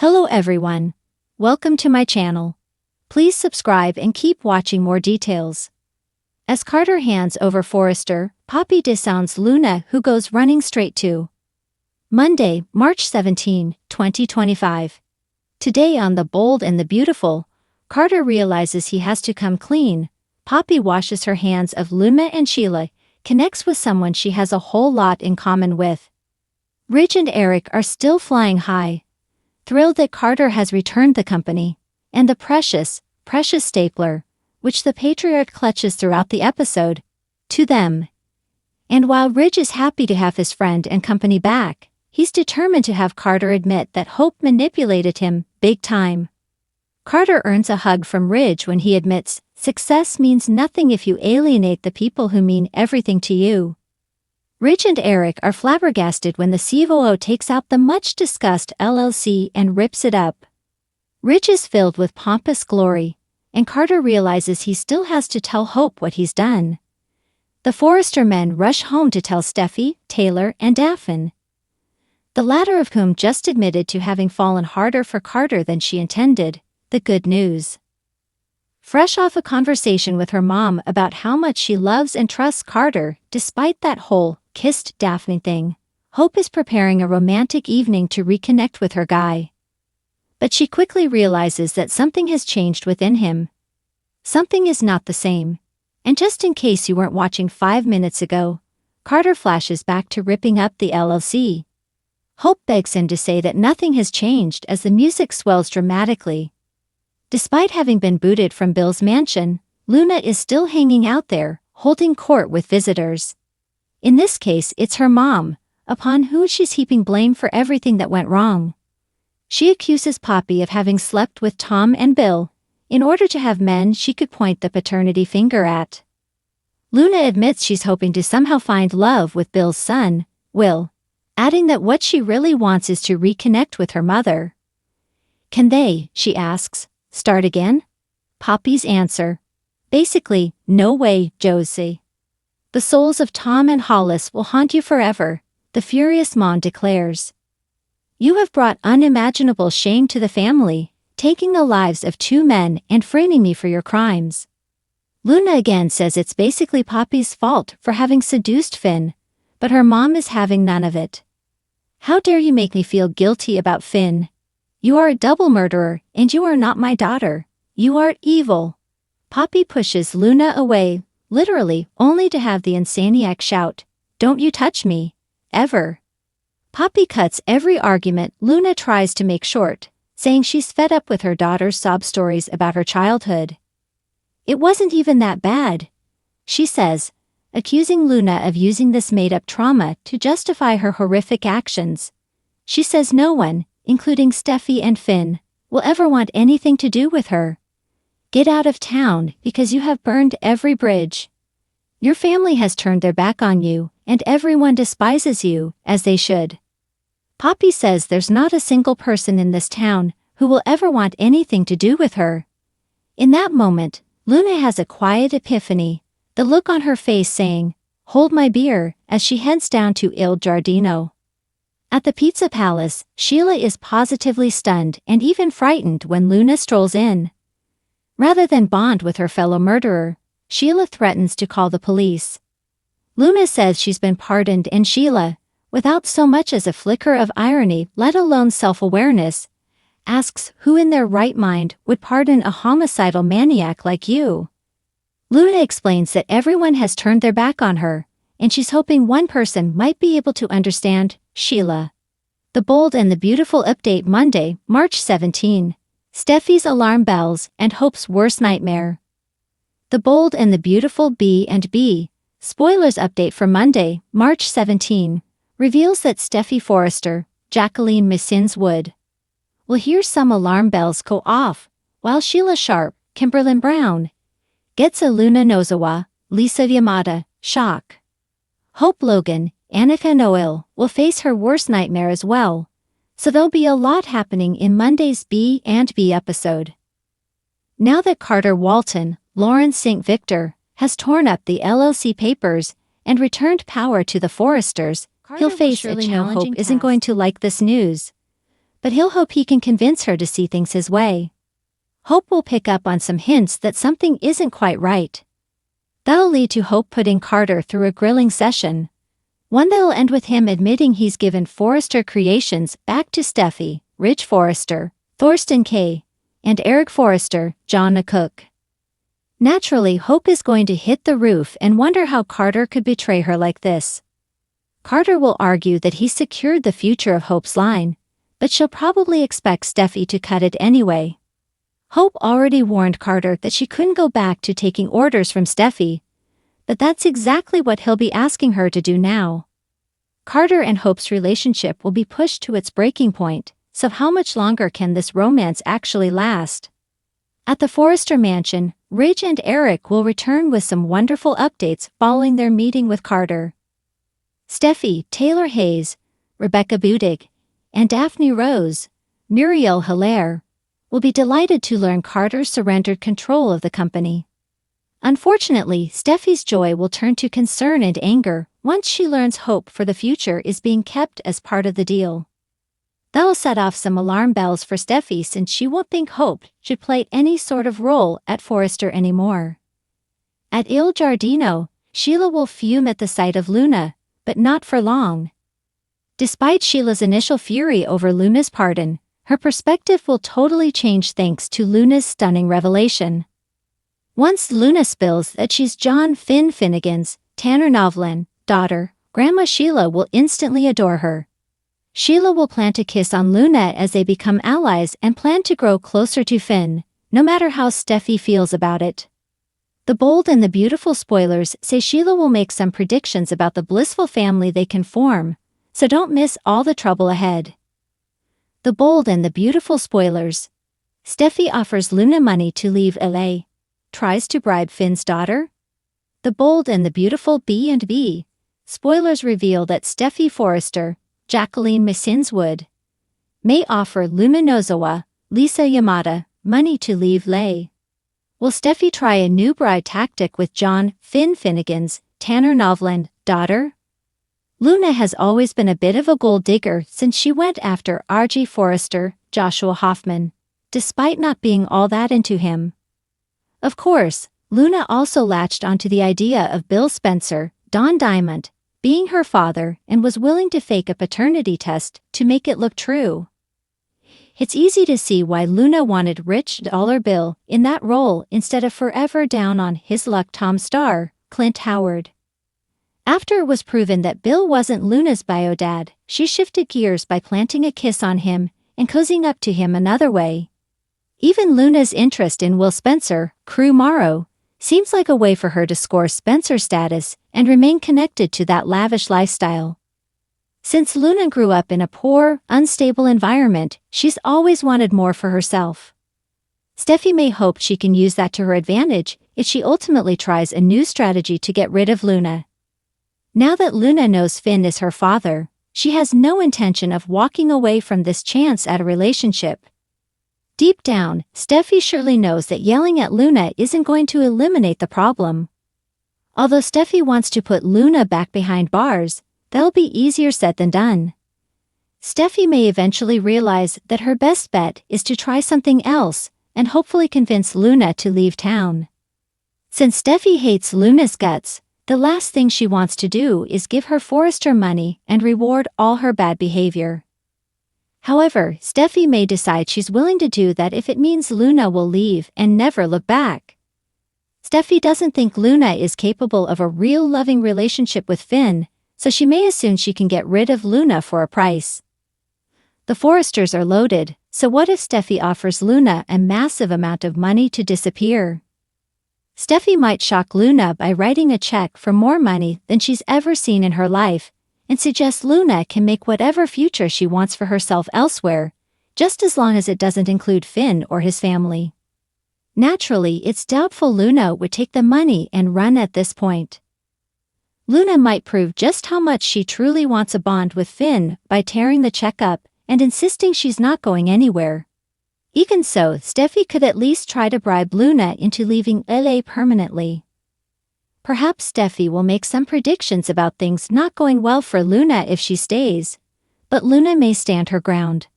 Hello everyone. Welcome to my channel. Please subscribe and keep watching more details. As Carter hands over Forrester, Poppy disowns Luna, who goes running straight to Monday, March 17, 2025. Today on The Bold and the Beautiful, Carter realizes he has to come clean. Poppy washes her hands of Luna and Sheila, connects with someone she has a whole lot in common with. Ridge and Eric are still flying high, thrilled that Carter has returned the company, and the precious stapler, which the patriarch clutches throughout the episode, to them. And while Ridge is happy to have his friend and company back, he's determined to have Carter admit that Hope manipulated him big time. Carter earns a hug from Ridge when he admits, success means nothing if you alienate the people who mean everything to you. Ridge and Eric are flabbergasted when the COO takes out the much-discussed LLC and rips it up. Ridge is filled with pompous glory, and Carter realizes he still has to tell Hope what he's done. The Forrester men rush home to tell Steffi, Taylor, and Daphne, the latter of whom just admitted to having fallen harder for Carter than she intended, the good news. Fresh off a conversation with her mom about how much she loves and trusts Carter, despite that whole kissed Daphne thing, Hope is preparing a romantic evening to reconnect with her guy. But she quickly realizes that something has changed within him. Something is not the same. And just in case you weren't watching 5 minutes ago, Carter flashes back to ripping up the LLC. Hope begs him to say that nothing has changed as the music swells dramatically. Despite having been booted from Bill's mansion, Luna is still hanging out there, holding court with visitors. In this case, it's her mom, upon who she's heaping blame for everything that went wrong. She accuses Poppy of having slept with Tom and Bill, in order to have men she could point the paternity finger at. Luna admits she's hoping to somehow find love with Bill's son, Will, adding that what she really wants is to reconnect with her mother. Can they, she asks, start again? Poppy's answer: basically, no way, Josie. The souls of Tom and Hollis will haunt you forever, the furious mom declares. You have brought unimaginable shame to the family, taking the lives of 2 men and framing me for your crimes. Luna again says it's basically Poppy's fault for having seduced Finn, but her mom is having none of it. How dare you make me feel guilty about Finn? You are a double murderer, and you are not my daughter. You are evil. Poppy pushes Luna away, literally, only to have the insaniac shout, "Don't you touch me, ever." Poppy cuts every argument Luna tries to make short, saying she's fed up with her daughter's sob stories about her childhood. It wasn't even that bad, she says, accusing Luna of using this made-up trauma to justify her horrific actions. She says no one, including Steffi and Finn, will ever want anything to do with her. Get out of town because you have burned every bridge. Your family has turned their back on you, and everyone despises you, as they should. Poppy says there's not a single person in this town who will ever want anything to do with her. In that moment, Luna has a quiet epiphany, the look on her face saying, "Hold my beer," as she heads down to Il Giardino. At the Pizza Palace, Sheila is positively stunned and even frightened when Luna strolls in. Rather than bond with her fellow murderer, Sheila threatens to call the police. Luna says she's been pardoned, and Sheila, without so much as a flicker of irony, let alone self-awareness, asks who in their right mind would pardon a homicidal maniac like you. Luna explains that everyone has turned their back on her, and she's hoping one person might be able to understand Sheila. The Bold and the Beautiful update Monday, March 17. Steffi's alarm bells and Hope's worst nightmare. The Bold and the Beautiful B&B, spoilers update for Monday, March 17, reveals that Steffi Forrester, Jacqueline Missins Wood, will hear some alarm bells go off, while Sheila Sharp, Kimberlyn Brown, gets a Luna Nozawa, Lisa Yamada, shock. Hope Logan, Annika Noel, will face her worst nightmare as well, so there'll be a lot happening in Monday's B&B episode. Now that Carter Walton, Lawrence St. Victor, has torn up the LLC papers and returned power to the Forresters, he'll face a challenging Hope isn't going to like this news. but he'll hope he can convince her to see things his way. Hope will pick up on some hints that something isn't quite right. That'll lead to Hope putting Carter through a grilling session. One that'll end with him admitting he's given Forrester Creations back to Steffi, Ridge Forrester, Thorsten Kaye, and Eric Forrester, John the cook. Naturally, Hope is going to hit the roof and wonder how Carter could betray her like this. Carter will argue that he secured the future of Hope's line, but she'll probably expect Steffi to cut it anyway. Hope already warned Carter that she couldn't go back to taking orders from Steffi, but that's exactly what he'll be asking her to do now. Carter and Hope's relationship will be pushed to its breaking point, so how much longer can this romance actually last? At the Forrester mansion, Ridge and Eric will return with some wonderful updates following their meeting with Carter. Steffi, Taylor Hayes, Rebecca Budig, and Daphne Rose, Muriel Hilaire, will be delighted to learn Carter surrendered control of the company. Unfortunately, Steffi's joy will turn to concern and anger once she learns Hope for the future is being kept as part of the deal. That'll set off some alarm bells for Steffi since she won't think Hope should play any sort of role at Forrester anymore. At Il Giardino, Sheila will fume at the sight of Luna, but not for long. Despite Sheila's initial fury over Luna's pardon, her perspective will totally change thanks to Luna's stunning revelation. Once Luna spills that she's John Finn Finnegan's, Tanner Novlan, daughter, Grandma Sheila will instantly adore her. Sheila will plant a kiss on Luna as they become allies and plan to grow closer to Finn, no matter how Steffi feels about it. The Bold and the Beautiful spoilers say Sheila will make some predictions about the blissful family they can form, so don't miss all the trouble ahead. The Bold and the Beautiful spoilers. Steffi offers Luna money to leave LA. Tries to bribe Finn's daughter? The Bold and the Beautiful B&B. Spoilers reveal that Steffi Forrester, Jacqueline Misinswood, may offer Luna Nozawa, Lisa Yamada, money to leave LA. Will Steffi try a new bride tactic with John Finn Finnegan's, Tanner Novlan, daughter? Luna has always been a bit of a gold digger since she went after R.G. Forrester, Joshua Hoffman, despite not being all that into him. Of course, Luna also latched onto the idea of Bill Spencer, Don Diamond, being her father and was willing to fake a paternity test to make it look true. It's easy to see why Luna wanted Rich Dollar Bill in that role instead of forever down on his luck Tom star, Clint Howard. After it was proven that Bill wasn't Luna's bio dad, she shifted gears by planting a kiss on him and cozying up to him another way. Even Luna's interest in Will Spencer, Crew Morrow, seems like a way for her to score Spencer status and remain connected to that lavish lifestyle. Since Luna grew up in a poor, unstable environment, she's always wanted more for herself. Steffi may hope she can use that to her advantage if she ultimately tries a new strategy to get rid of Luna. Now that Luna knows Finn is her father, she has no intention of walking away from this chance at a relationship. Deep down, Steffi surely knows that yelling at Luna isn't going to eliminate the problem. Although Steffi wants to put Luna back behind bars, that'll be easier said than done. Steffi may eventually realize that her best bet is to try something else and hopefully convince Luna to leave town. Since Steffi hates Luna's guts, the last thing she wants to do is give her Forrester money and reward all her bad behavior. However, Steffi may decide she's willing to do that if it means Luna will leave and never look back. Steffi doesn't think Luna is capable of a real loving relationship with Finn, so she may assume she can get rid of Luna for a price. The Forresters are loaded, so what if Steffi offers Luna a massive amount of money to disappear? Steffi might shock Luna by writing a check for more money than she's ever seen in her life, and suggest Luna can make whatever future she wants for herself elsewhere, just as long as it doesn't include Finn or his family. Naturally, it's doubtful Luna would take the money and run at this point. Luna might prove just how much she truly wants a bond with Finn by tearing the check up and insisting she's not going anywhere. Even so, Steffi could at least try to bribe Luna into leaving LA permanently. Perhaps Steffi will make some predictions about things not going well for Luna if she stays, but Luna may stand her ground.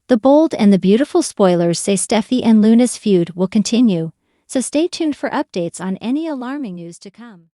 The bold and the beautiful spoilers say Steffi and Luna's feud will continue, so stay tuned for updates on any alarming news to come.